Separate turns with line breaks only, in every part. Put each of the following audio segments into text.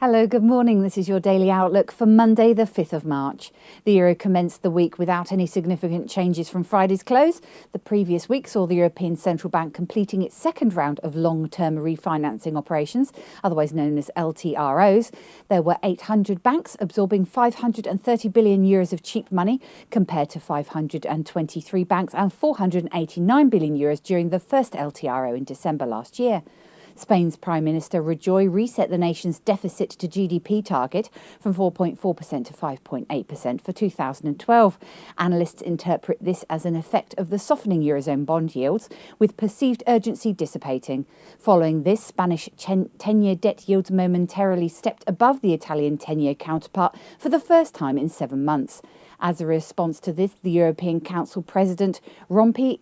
Hello, good morning. This is your daily outlook for Monday, the 5th of March. The euro commenced the week without any significant changes from Friday's close. The previous week saw the European Central Bank completing its second round of long-term refinancing operations, otherwise known as LTROs. There were 800 banks absorbing 530 billion euros of cheap money, compared to 523 banks and 489 billion euros during the first LTRO in December last year. Spain's Prime Minister Rajoy reset the nation's deficit to GDP target from 4.4% to 5.8% for 2012. Analysts interpret this as an effect of the softening Eurozone bond yields, with perceived urgency dissipating. Following this, Spanish 10-year debt yields momentarily stepped above the Italian 10-year counterpart for the first time in 7 months. As a response to this, the European Council President Rompuy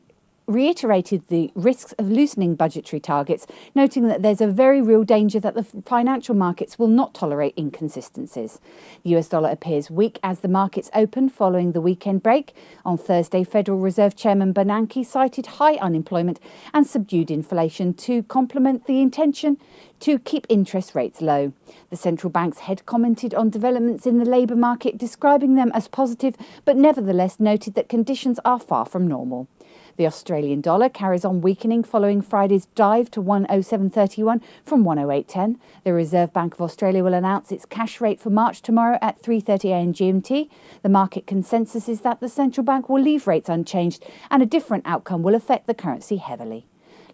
reiterated the risks of loosening budgetary targets, noting that there's a very real danger that the financial markets will not tolerate inconsistencies. The US dollar appears weak as the markets open following the weekend break. On Thursday, Federal Reserve Chairman Bernanke cited high unemployment and subdued inflation to complement the intention to keep interest rates low. The central bank's head commented on developments in the labour market, describing them as positive, but nevertheless noted that conditions are far from normal. The Australian dollar carries on weakening following Friday's dive to 107.31 from 108.10. The Reserve Bank of Australia will announce its cash rate for March tomorrow at 3:30am GMT. The market consensus is that the central bank will leave rates unchanged, and a different outcome will affect the currency heavily.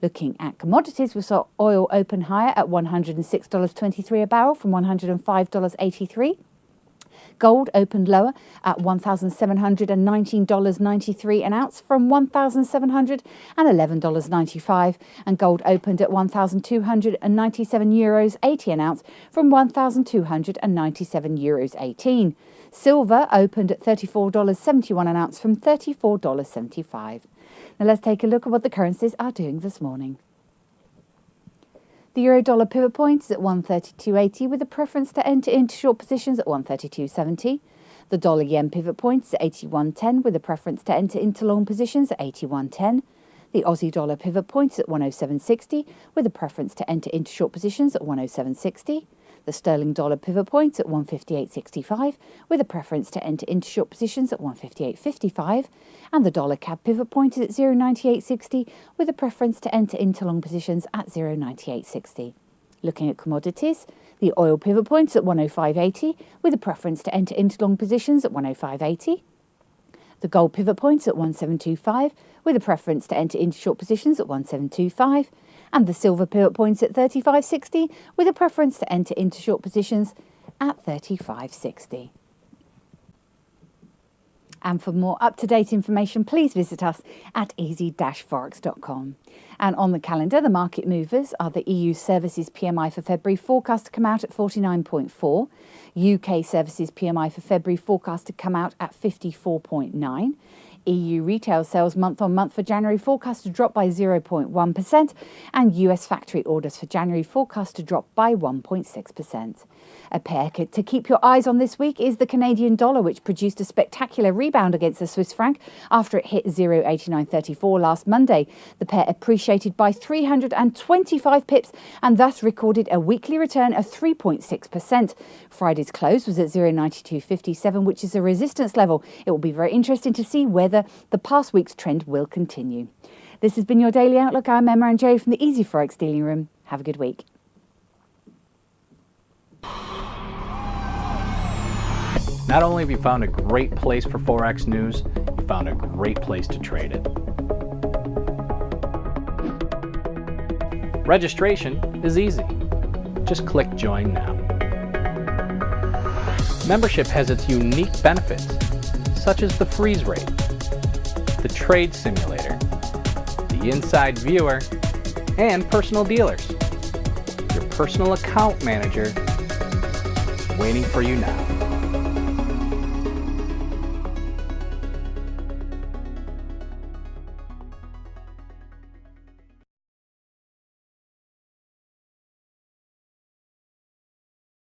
Looking at commodities, we saw oil open higher at $106.23 a barrel from $105.83. Gold opened lower at $1,719.93 an ounce from $1,711.95, and gold opened at €1,297.80 an ounce from €1,297.18. Silver opened at $34.71 an ounce from $34.75. Now let's take a look at what the currencies are doing this morning. The euro-dollar pivot point is at 132.80 with a preference to enter into short positions at 132.70. The dollar-yen pivot point is at 81.10 with a preference to enter into long positions at 81.10. The Aussie dollar pivot point is at 107.60 with a preference to enter into short positions at 107.60. The sterling dollar pivot point at 158.65 with a preference to enter into short positions at 158.55, and the dollar CAD pivot point is at 0.9860 with a preference to enter into long positions at 0.9860. Looking at commodities, the oil pivot point is at 105.80 with a preference to enter into long positions at 105.80. The gold pivot point is at 1725 with a preference to enter into short positions at 1725. And the silver pivot point at 35.60 with a preference to enter into short positions at 35.60. And for more up-to-date information, please visit us at easy-forex.com. And on the calendar, the market movers are the EU Services PMI for February forecast to come out at 49.4, UK Services PMI for February forecast to come out at 54.9, EU retail sales month-on-month for January forecast to drop by 0.1%, and US factory orders for January forecast to drop by 1.6%. A pair to keep your eyes on this week is the Canadian dollar, which produced a spectacular rebound against the Swiss franc after it hit 0.8934 last Monday. The pair appreciated by 325 pips and thus recorded a weekly return of 3.6%. Friday's close was at 0.9257, which is a resistance level. It will be very interesting to see whether the past week's trend will continue. This has been your Daily Outlook. I'm Emma and Jay from the Easy Forex Dealing Room. Have a good week.
Not only have you found a great place for Forex news, you found a great place to trade it. Registration is easy. Just click Join Now. Membership has its unique benefits, such as the freeze rate, the trade simulator, the inside viewer, and personal dealers. Your personal account manager waiting for you now.